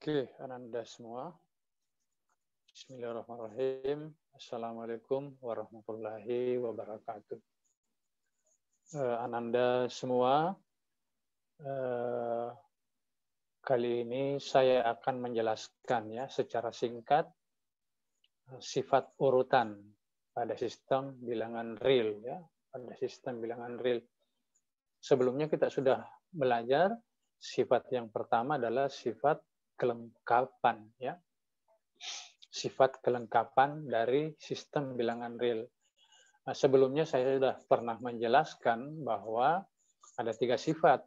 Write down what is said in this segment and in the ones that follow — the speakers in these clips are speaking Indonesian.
Oke, Ananda semua. Bismillahirrahmanirrahim. Assalamualaikum warahmatullahi wabarakatuh. Ananda semua, kali ini saya akan menjelaskan ya secara singkat sifat urutan pada sistem bilangan real ya, pada sistem bilangan real. Sebelumnya kita sudah belajar sifat yang pertama adalah sifat kelengkapan ya. Sifat kelengkapan dari sistem bilangan real. Nah, sebelumnya saya sudah pernah menjelaskan bahwa ada 3 sifat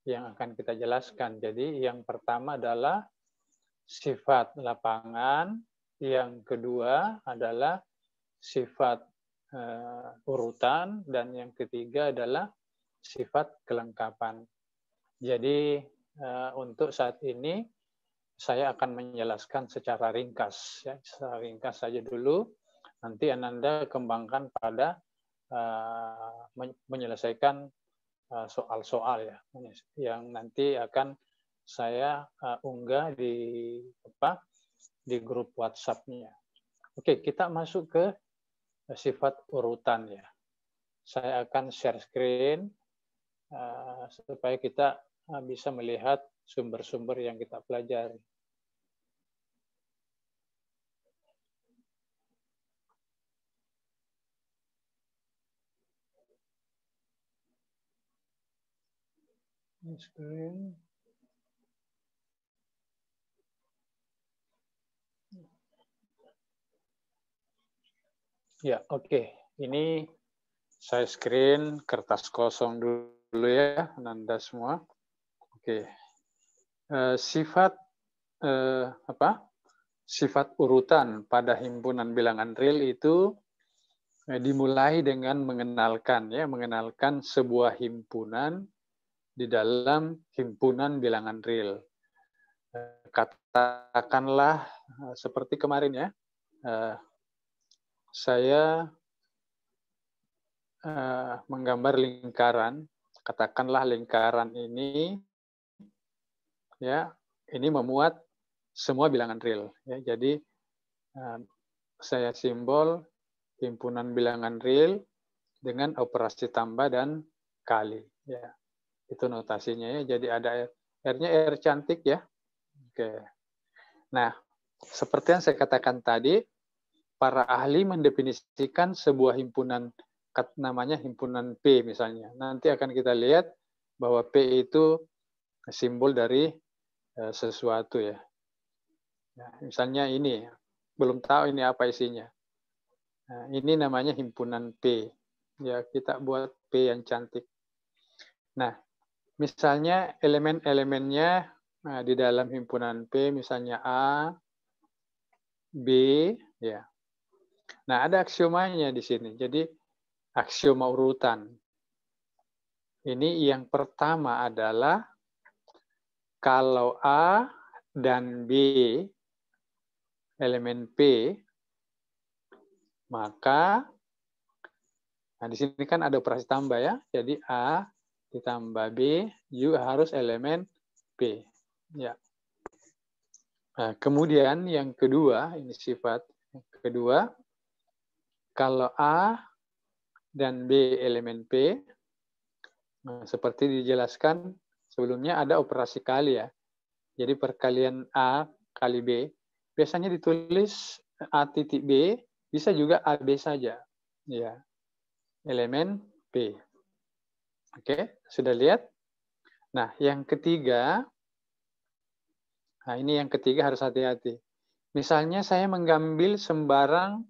yang akan kita jelaskan. Jadi yang pertama adalah sifat lapangan, yang kedua adalah sifat urutan, dan yang ketiga adalah sifat kelengkapan. Jadi untuk saat ini saya akan menjelaskan secara ringkas, ya, secara ringkas saja dulu. Nanti Ananda kembangkan pada menyelesaikan soal-soal ya, yang nanti akan saya unggah di grup WhatsApp-nya. Oke, kita masuk ke sifat urutan ya. Saya akan share screen supaya kita bisa melihat sumber-sumber yang kita pelajari. Screen. Ya, oke. Ini saya screen kertas kosong dulu ya, Ananda semua. Oke. Sifat sifat urutan pada himpunan bilangan real itu dimulai dengan mengenalkan sebuah himpunan di dalam himpunan bilangan real. Katakanlah seperti kemarin ya, saya menggambar lingkaran. Katakanlah lingkaran ini ya, ini memuat semua bilangan real. Ya, jadi saya simbol himpunan bilangan real dengan operasi tambah dan kali. Ya, itu notasinya ya. Jadi ada R-nya R cantik ya. Oke. Nah, seperti yang saya katakan tadi, para ahli mendefinisikan sebuah himpunan, namanya himpunan P misalnya. Nanti akan kita lihat bahwa P itu simbol dari sesuatu ya. Nah, misalnya ini, belum tahu ini apa isinya. Nah, ini namanya himpunan P. Ya, kita buat P yang cantik. Nah, misalnya elemen-elemennya di dalam himpunan P, misalnya A, B, ya. Nah, ada aksiomanya di sini. Jadi, aksioma urutan. Ini yang pertama adalah kalau A dan B elemen P, maka di sini kan ada operasi tambah ya. Jadi A ditambah B juga harus elemen P. Ya. Nah, kemudian yang kedua, ini sifat kedua, kalau A dan B elemen P, seperti dijelaskan sebelumnya ada operasi kali ya. Jadi perkalian A kali B, biasanya ditulis A titik B, bisa juga AB saja. Ya, elemen P. Oke, sudah lihat? Nah, yang ketiga, nah ini yang ketiga harus hati-hati. Misalnya saya mengambil sembarang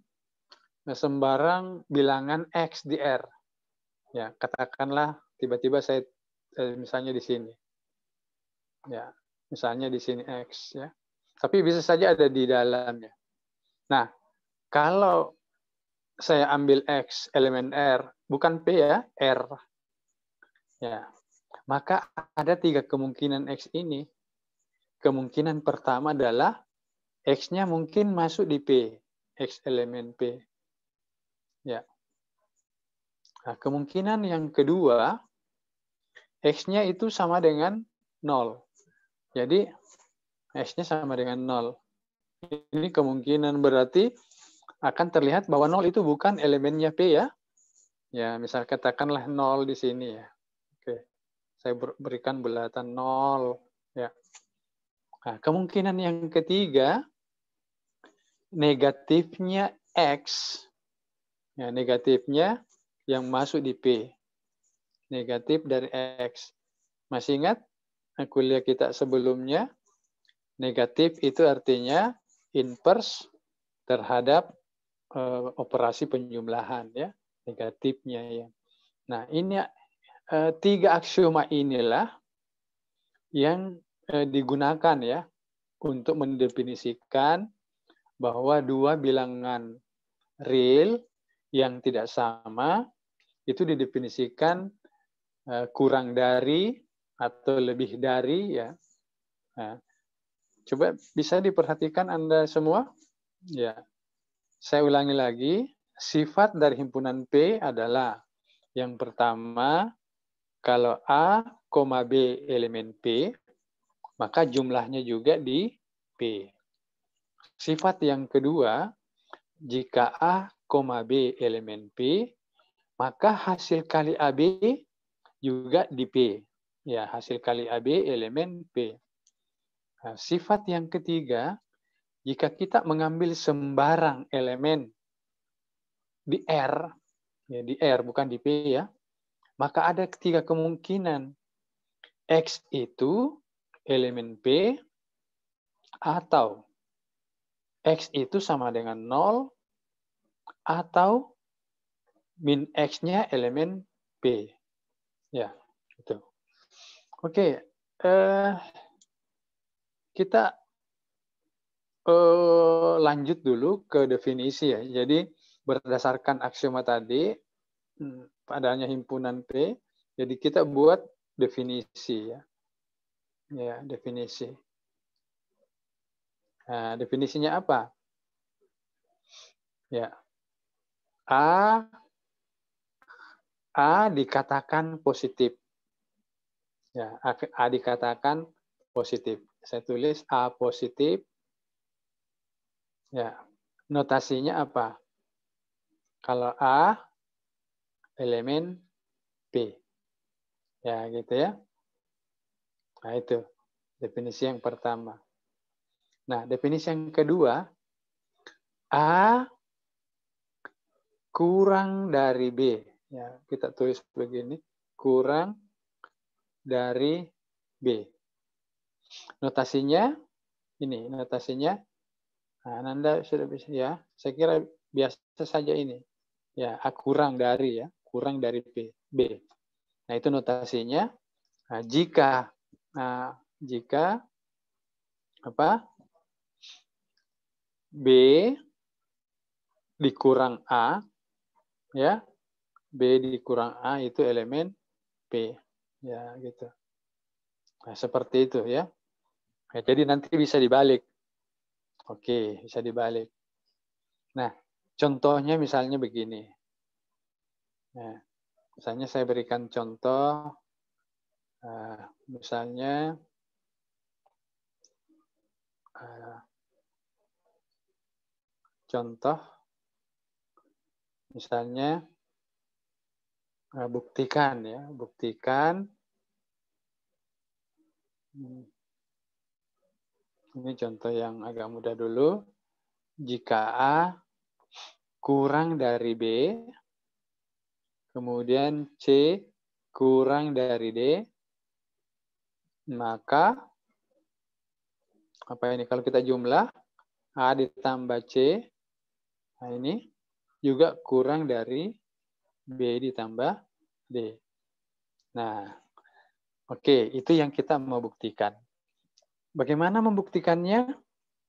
bilangan X di R. Ya, katakanlah tiba-tiba saya misalnya di sini. Ya, misalnya di sini X ya. Tapi bisa saja ada di dalamnya. Nah, kalau saya ambil X elemen R, bukan P ya, R. Ya. Maka ada 3 kemungkinan X ini. Kemungkinan pertama adalah X-nya mungkin masuk di P, X elemen P. Ya. Nah, kemungkinan yang kedua, X-nya itu sama dengan 0. Jadi X-nya sama dengan 0. Ini kemungkinan berarti akan terlihat bahwa 0 itu bukan elemennya P ya. Ya, misal katakanlah 0 di sini ya. Oke. Saya berikan bulatan 0 ya. Nah, kemungkinan yang ketiga, negatifnya X. Ya, negatifnya yang masuk di P. Negatif dari X. Masih ingat kuliah kita sebelumnya? Negatif itu artinya inverse terhadap operasi penjumlahan ya, negatifnya ya. Nah, ini tiga aksioma inilah yang digunakan ya untuk mendefinisikan bahwa dua bilangan real yang tidak sama itu didefinisikan kurang dari atau lebih dari ya. Nah, coba bisa diperhatikan Anda semua? Ya. Saya ulangi lagi, sifat dari himpunan P adalah yang pertama, kalau A, B elemen P, maka jumlahnya juga di P. Sifat yang kedua, jika A, B elemen P, maka hasil kali AB juga di P. Ya, hasil kali AB elemen P. Nah, sifat yang ketiga, jika kita mengambil sembarang elemen di R, ya di R bukan di P ya, maka ada tiga kemungkinan. X itu elemen P atau X itu sama dengan 0 atau min X-nya elemen P. Ya, gitu. Oke, kita lanjut dulu ke definisi ya. Jadi berdasarkan aksioma tadi, padanya himpunan P, jadi kita buat definisi ya. Ya, definisi. Nah, definisinya apa? Ya. A dikatakan positif. Ya, A dikatakan positif. Saya tulis A positif. Ya, notasinya apa? Kalau A elemen P. Ya, gitu ya. Nah, itu definisi yang pertama. Nah, definisi yang kedua, A kurang dari B. Ya, kita tulis begini, kurang dari B. Notasinya ini, notasinya nah, Nanda sudah bisa ya. Saya kira biasa saja ini. Ya, A kurang dari ya, kurang dari B. Nah, itu notasinya. Nah, jika apa? B dikurang A ya. B dikurang A itu elemen P. Ya, gitu. Nah, seperti itu ya. Nah, jadi nanti bisa dibalik. Oke, bisa dibalik. Nah, contohnya misalnya begini. Nah, misalnya saya berikan contoh, misalnya contoh, misalnya buktikan ya, buktikan. Ini contoh yang agak mudah dulu. Jika A kurang dari B, kemudian C kurang dari D, maka apa ini? Kalau kita jumlah A ditambah C, nah ini juga kurang dari B ditambah D. Nah, oke, itu yang kita mau buktikan. Bagaimana membuktikannya?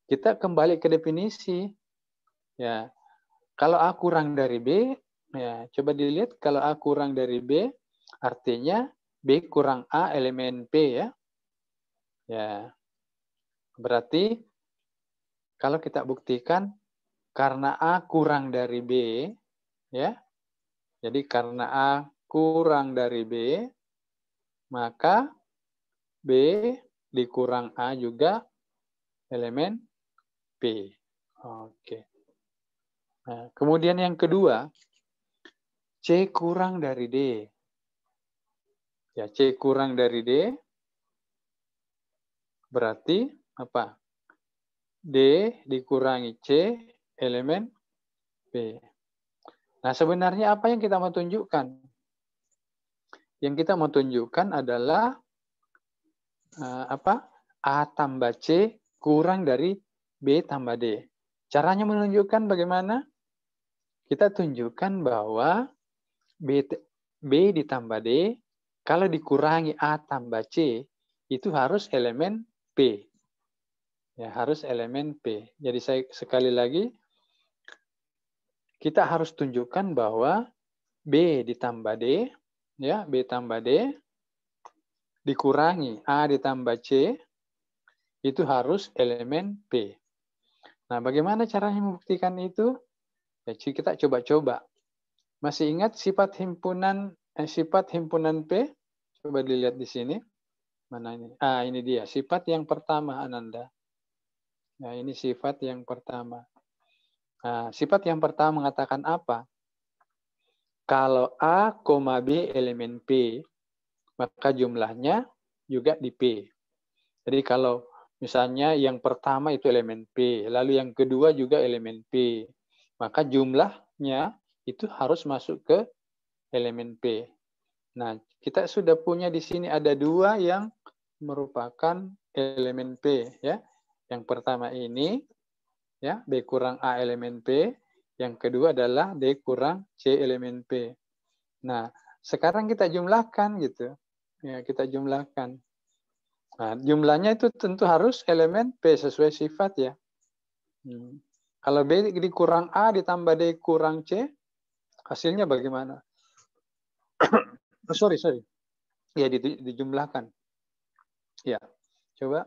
Kita kembali ke definisi. Ya, kalau A kurang dari B, ya coba dilihat kalau A kurang dari B, artinya B kurang A elemen P ya. Ya, berarti kalau kita buktikan karena A kurang dari B, ya. Jadi karena A kurang dari B, maka B dikurang A juga elemen P. Oke. Nah, kemudian yang kedua, C kurang dari D. Ya, C kurang dari D berarti apa? D dikurangi C elemen P. Nah, sebenarnya apa yang kita mau tunjukkan? Yang kita mau tunjukkan adalah apa? A tambah C kurang dari B tambah D. Caranya menunjukkan bagaimana? Kita tunjukkan bahwa B ditambah D, kalau dikurangi A tambah C, itu harus elemen P. Ya, harus elemen P. Jadi saya sekali lagi, kita harus tunjukkan bahwa B ditambah D, ya, B tambah D, dikurangi A ditambah C, itu harus elemen P. Nah, bagaimana caranya membuktikan itu? Ya, kita coba-coba. Masih ingat sifat himpunan P? Coba dilihat di sini. Mana ini? Ini dia. Sifat yang pertama, Ananda. Nah, ini sifat yang pertama. Nah, sifat yang pertama mengatakan apa? Kalau A, B elemen P, maka jumlahnya juga di P. Jadi kalau misalnya yang pertama itu elemen P, lalu yang kedua juga elemen P, maka jumlahnya itu harus masuk ke elemen P. Nah, kita sudah punya di sini ada dua yang merupakan elemen P, ya. Yang pertama ini, ya, B kurang A elemen P. Yang kedua adalah D kurang C elemen P. Nah, sekarang kita jumlahkan gitu. Ya, kita jumlahkan. Nah, jumlahnya itu tentu harus elemen P sesuai sifat ya. Kalau B dikurang A ditambah D kurang C, hasilnya bagaimana? Sorry. Ya, dijumlahkan. Ya, coba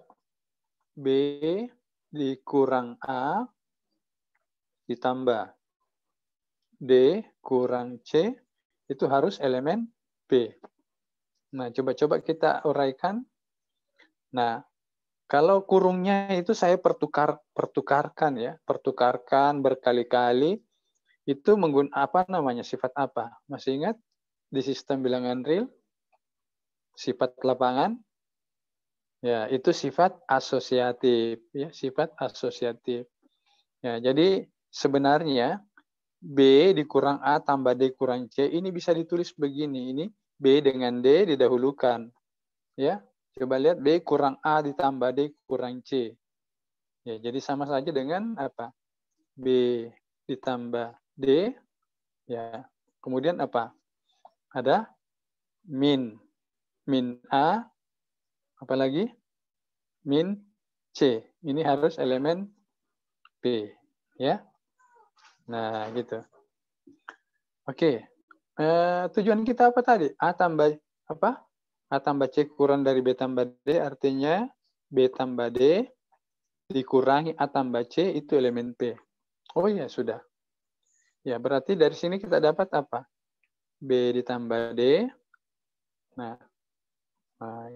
B dikurang A ditambah D kurang C, itu harus elemen P. Nah, coba kita uraikan. Nah, kalau kurungnya itu saya pertukarkan ya, pertukarkan berkali-kali, itu menggunakan sifat apa? Masih ingat di sistem bilangan real? Sifat lapangan? Ya, itu sifat asosiatif ya, sifat asosiatif. Ya, jadi sebenarnya B dikurang A tambah D kurang C ini bisa ditulis begini. Ini B dengan D didahulukan. Ya, coba lihat B kurang A ditambah D kurang C. Ya, jadi sama saja dengan apa? B ditambah D. Ya, kemudian apa? Ada min A, apalagi min C. Ini harus elemen P. Ya. Nah, gitu. Oke. Tujuan kita apa tadi? A tambah apa? A tambah C kurang dari B tambah D, artinya B tambah D dikurangi A tambah C itu elemen P. Oh iya, sudah. Ya, berarti dari sini kita dapat apa? B ditambah D. Nah,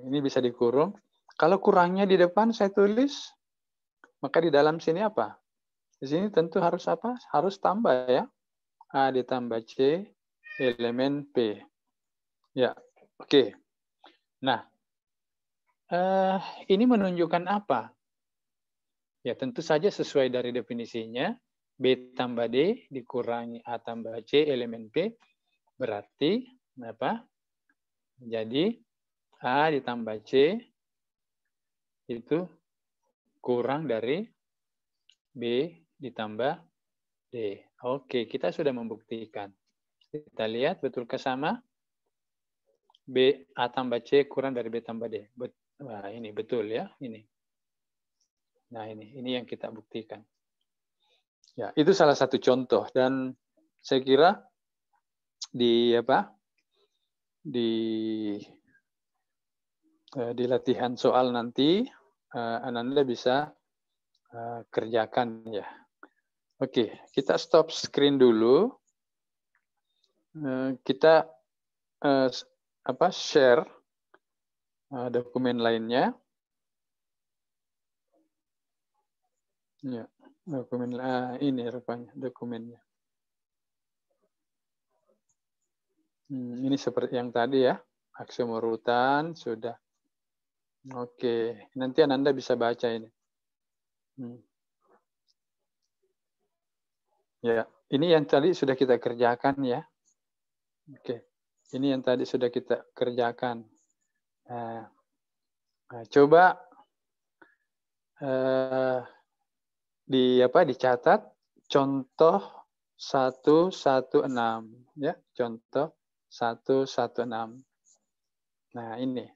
ini bisa dikurung. Kalau kurangnya di depan saya tulis, maka di dalam sini apa? Di sini tentu harus apa? Harus tambah ya. A ditambah C elemen P. Ya, oke. Nah, ini menunjukkan apa? Ya, tentu saja sesuai dari definisinya, B tambah D dikurangi A tambah C elemen P, berarti apa? Jadi, A ditambah C itu kurang dari B ditambah D. Oke, kita sudah membuktikan. Kita lihat, betulkah sama? B A tambah C kurang dari B tambah D. Wah, ini betul ya, ini. Nah, ini yang kita buktikan. Ya, itu salah satu contoh dan saya kira di latihan soal nanti Ananda bisa kerjakan ya. Oke, kita stop screen dulu. Kita share dokumen lainnya. Ya, dokumen ini rupanya dokumennya. Ini seperti yang tadi ya, aksiom urutan sudah. Oke, nanti Anda bisa baca ini. Ya, ini yang tadi sudah kita kerjakan ya. Oke, ini yang tadi sudah kita kerjakan. Nah, coba dicatat contoh 116 ya, contoh 116. Nah, ini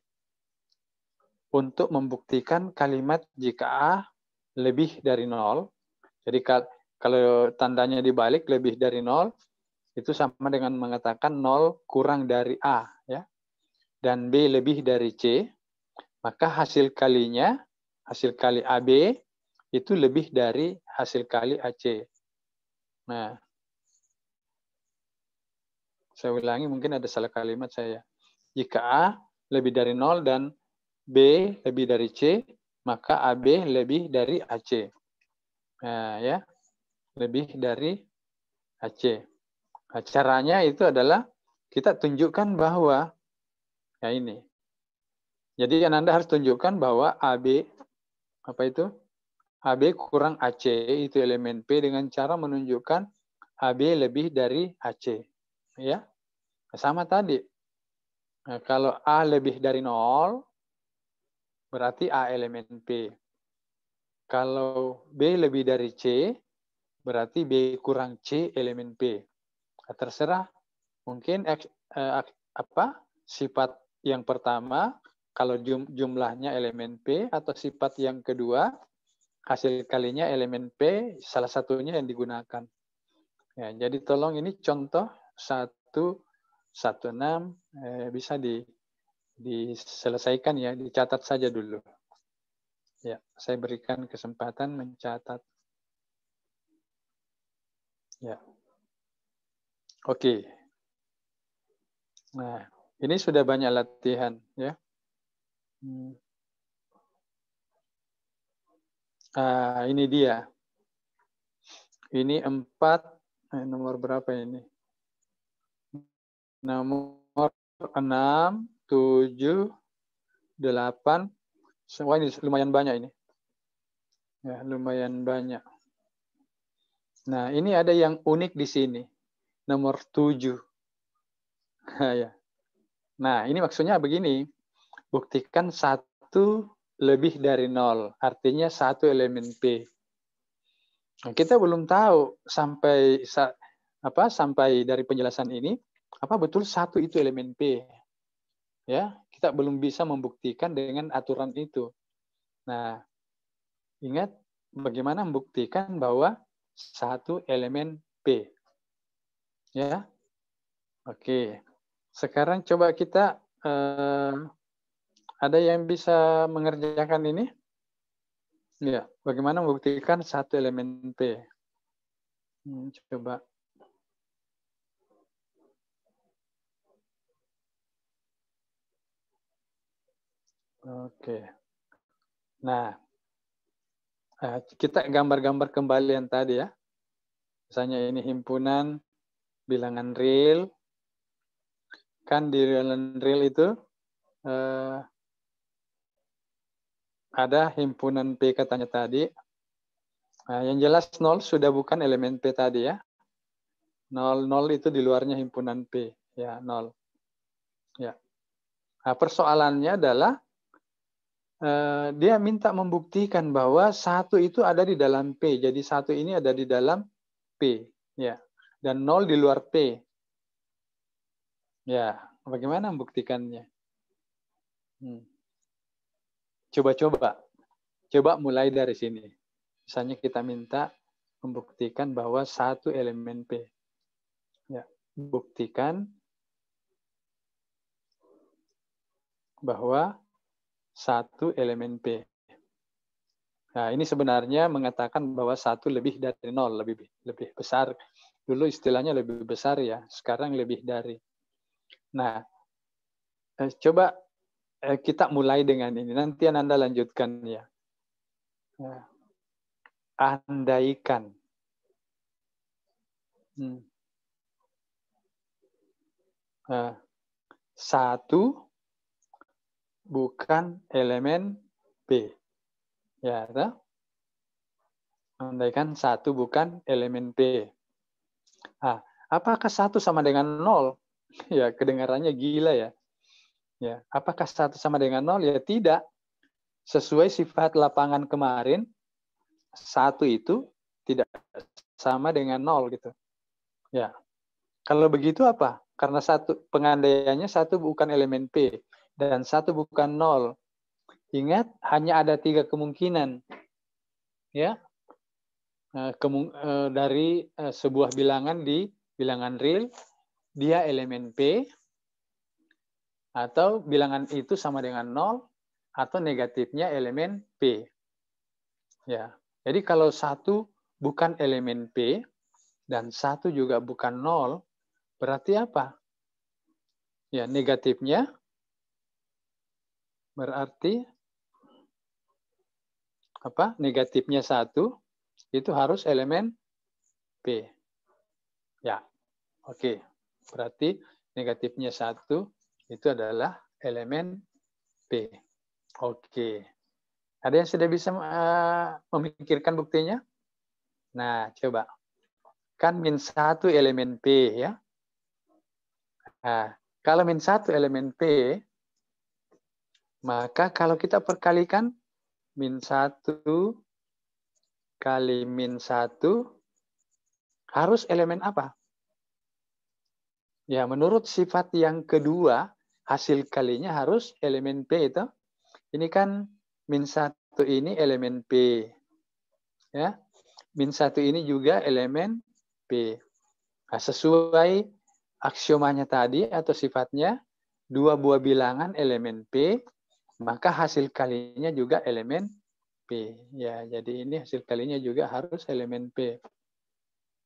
untuk membuktikan kalimat jika A lebih dari 0. Jadi kalau tandanya dibalik lebih dari 0 itu sama dengan mengatakan 0 kurang dari A ya. Dan B lebih dari C, maka hasil kali AB itu lebih dari hasil kali AC. Nah, saya ulangi, mungkin ada salah kalimat saya. Jika A lebih dari 0 dan B lebih dari C, maka AB lebih dari AC. Nah, ya, lebih dari AC. Nah, caranya itu adalah kita tunjukkan bahwa, ya ini. Jadi Anda harus tunjukkan bahwa AB, apa itu? AB kurang AC itu elemen P dengan cara menunjukkan AB lebih dari AC. Ya, sama tadi. Nah, kalau A lebih dari 0, berarti A elemen P. Kalau B lebih dari C, berarti B kurang C elemen P. Nah, terserah. Mungkin sifat yang pertama, kalau jumlahnya elemen P, atau sifat yang kedua, hasil kalinya elemen P, salah satunya yang digunakan. Ya, jadi tolong ini contoh 116 bisa diselesaikan ya, dicatat saja dulu. Ya, saya berikan kesempatan mencatat. Ya. Oke. Nah, ini sudah banyak latihan ya. Ini dia. Ini 4, nomor berapa ini? Nomor 6, 7, 8. Semua ini lumayan banyak ini. Ya, lumayan banyak. Nah, ini ada yang unik di sini. Nomor 7. Ya. Nah, ini maksudnya begini. Buktikan 1 lebih dari 0. Artinya 1 elemen P. Nah, kita belum tahu sampai dari penjelasan ini apa betul 1 itu elemen P. Ya, kita belum bisa membuktikan dengan aturan itu. Nah, ingat bagaimana membuktikan bahwa 1 elemen P. Ya. Oke. Sekarang coba kita ada yang bisa mengerjakan ini? Ya, bagaimana membuktikan 1 elemen P? Coba. Oke. Nah, kita gambar-gambar kembali yang tadi ya. Misalnya ini himpunan bilangan real. Kan di bilangan real itu ada himpunan P katanya tadi. Nah, yang jelas 0 sudah bukan elemen P tadi ya. 0 itu di luarnya himpunan P. Ya, 0. Ya. Nah, persoalannya adalah dia minta membuktikan bahwa 1 itu ada di dalam P. Jadi 1 ini ada di dalam P. Ya. Dan 0 di luar P. Ya, bagaimana membuktikannya? Coba-coba. Coba mulai dari sini. Misalnya kita minta membuktikan bahwa 1 elemen P. Ya, buktikan bahwa 1 elemen P. Nah, ini sebenarnya mengatakan bahwa 1 lebih dari 0, lebih besar. Dulu istilahnya lebih besar ya, sekarang lebih dari. Nah, coba kita mulai dengan ini. Nanti Anda lanjutkan ya. andaikan. Satu bukan elemen P. Ya, toh? Andaikan satu bukan elemen P. Apakah satu sama dengan 0? Ya, kedengarannya gila ya. Ya, apakah satu sama dengan 0? Ya tidak. Sesuai sifat lapangan kemarin, satu itu tidak sama dengan 0 gitu. Ya. Kalau begitu apa? Karena pengandaiannya satu bukan elemen P dan satu bukan 0. Ingat, hanya ada 3 kemungkinan. Ya. Dari sebuah bilangan di bilangan real, dia elemen P, atau bilangan itu sama dengan 0, atau negatifnya elemen P. Ya. Jadi kalau satu bukan elemen P, dan satu juga bukan 0, berarti apa? Ya, negatifnya berarti apa? Negatifnya 1 itu harus elemen P. Ya, oke. Berarti negatifnya 1 itu adalah elemen P. Oke. Ada yang sudah bisa memikirkan buktinya? Nah, coba. Kan min 1 elemen P ya. Nah, kalau min 1 elemen P, maka kalau kita perkalikan min 1 kali min 1 harus elemen apa? Ya, menurut sifat yang kedua, hasil kalinya harus elemen P itu. Ini kan min 1 ini elemen P. Ya. Min 1 ini juga elemen P. Nah, sesuai aksiomanya tadi atau sifatnya, dua buah bilangan elemen P, maka hasil kalinya juga elemen P. Ya, jadi ini hasil kalinya juga harus elemen P.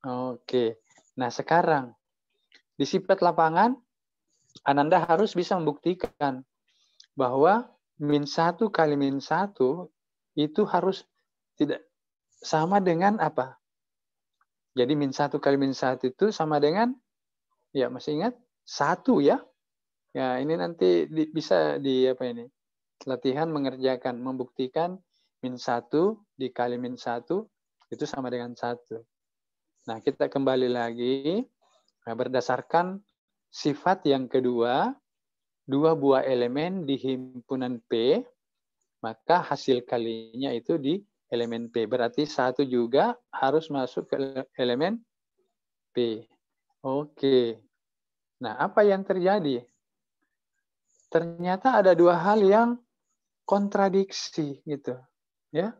Oke. Nah, sekarang di sifat lapangan, Ananda harus bisa membuktikan bahwa min 1 kali min 1 itu harus tidak sama dengan apa? Jadi min 1 kali min 1 itu sama dengan, ya masih ingat? 1 ya. Ya, ini nanti bisa di apa ini? Latihan mengerjakan, membuktikan min 1 dikali min 1 itu sama dengan 1. Nah, kita kembali lagi. Nah, berdasarkan sifat yang kedua, dua buah elemen di himpunan P, maka hasil kalinya itu di elemen P. Berarti 1 juga harus masuk ke elemen P. Oke. Nah, apa yang terjadi? Ternyata ada dua hal yang kontradiksi gitu. Ya.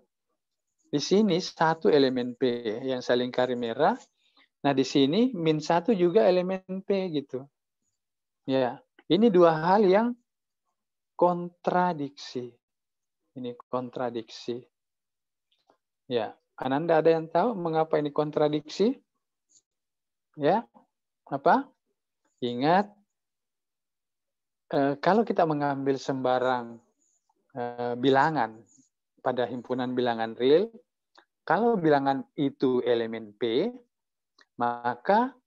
Di sini satu elemen P yang saya lingkari merah. Nah, di sini min 1 juga elemen P gitu. Ya, ini dua hal yang kontradiksi. Ini kontradiksi. Ya, Ananda ada yang tahu mengapa ini kontradiksi? Ya, apa? Ingat, kalau kita mengambil sembarang bilangan pada himpunan bilangan real, kalau bilangan itu elemen P, maka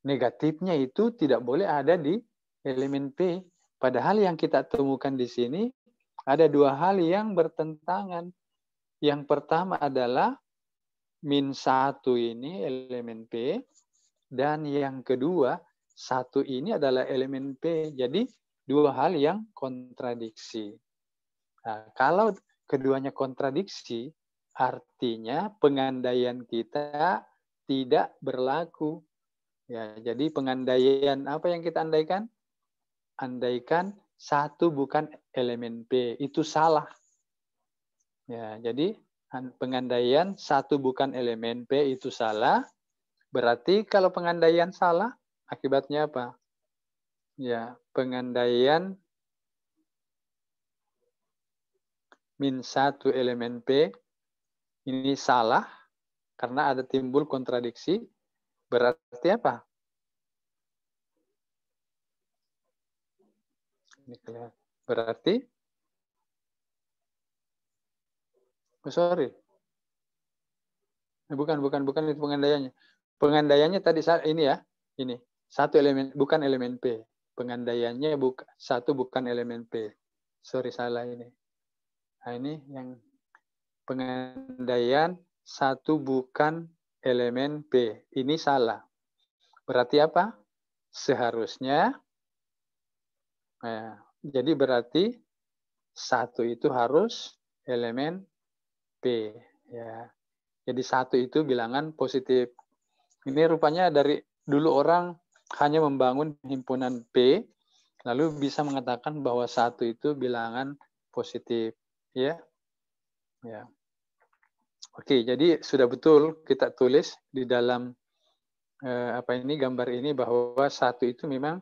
negatifnya itu tidak boleh ada di elemen P. Padahal yang kita temukan di sini ada dua hal yang bertentangan. Yang pertama adalah min 1 ini elemen P, dan yang kedua, 1 ini adalah elemen P. Jadi, dua hal yang kontradiksi. Nah, kalau keduanya kontradiksi, artinya pengandaian kita tidak berlaku. Ya, jadi pengandaian apa yang kita andaikan? Andaikan 1 bukan elemen P, itu salah. Ya, jadi pengandaian 1 bukan elemen P itu salah. Berarti kalau pengandaian salah, akibatnya apa? Ya, pengandaian min 1 elemen P ini salah karena ada timbul kontradiksi. Berarti apa? Berarti, sorry. Bukan itu pengandaiannya. Pengandaiannya tadi ini ya, ini satu elemen, bukan elemen P. Pengandaiannya satu bukan elemen P. Sorry, salah ini. Nah, ini yang pengandaian satu bukan elemen P. Ini salah. Berarti apa? Seharusnya, jadi berarti satu itu harus elemen P. Ya. Jadi satu itu bilangan positif. Ini rupanya dari dulu orang hanya membangun himpunan P, lalu bisa mengatakan bahwa satu itu bilangan positif. Ya. Ya. Oke, jadi sudah betul kita tulis di dalam gambar ini bahwa satu itu memang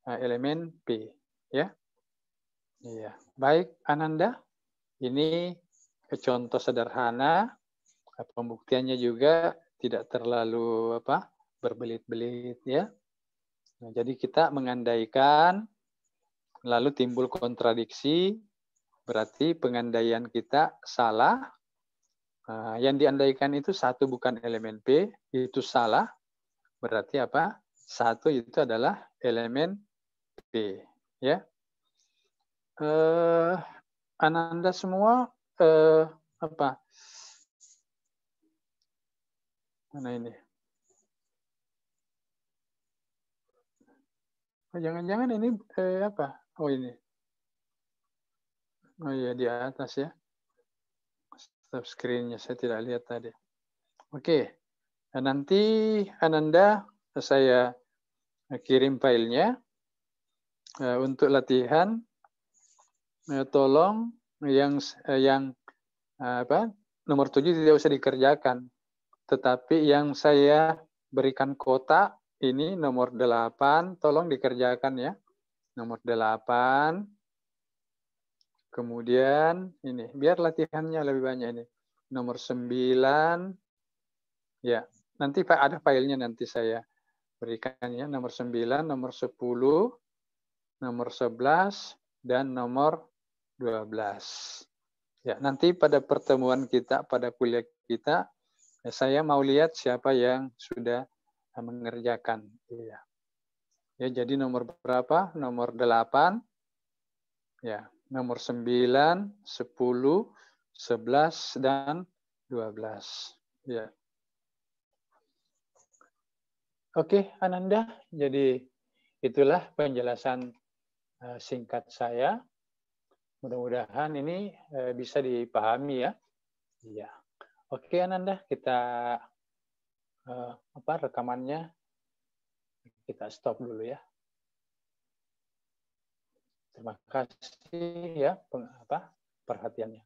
elemen P. Ya. Iya. Baik, Ananda. Ini contoh sederhana. Pembuktiannya juga tidak terlalu berbelit-belit ya. Nah, jadi kita mengandaikan lalu timbul kontradiksi, berarti pengandaian kita salah. Nah, yang diandaikan itu satu bukan elemen P, itu salah. Berarti apa? Satu itu adalah elemen P. Ya. Ananda semua mana ini? Jangan-jangan ini apa? Oh ini. Oh iya di atas ya. Stop screen-nya saya tidak lihat tadi. Oke. Nanti Ananda saya kirim filenya untuk latihan. Tolong yang nomor 7 tidak usah dikerjakan. Tetapi yang saya berikan kotak ini nomor 8, tolong dikerjakan ya. Nomor 8. Kemudian ini, biar latihannya lebih banyak ini. Nomor 9. Ya, nanti ada filenya nanti saya berikan ya. Nomor 9, nomor 10, nomor 11, dan nomor 12. Ya, nanti pada pertemuan kita, pada kuliah kita, saya mau lihat siapa yang sudah mengerjakan. Ya, jadi nomor berapa? Nomor 8, ya, nomor 9, 10, 11, dan 12. Ya. Oke, Ananda. Jadi itulah penjelasan singkat saya. Mudah-mudahan ini bisa dipahami ya. Iya. Oke, Ananda, kita rekamannya kita stop dulu ya. Terima kasih ya perhatiannya.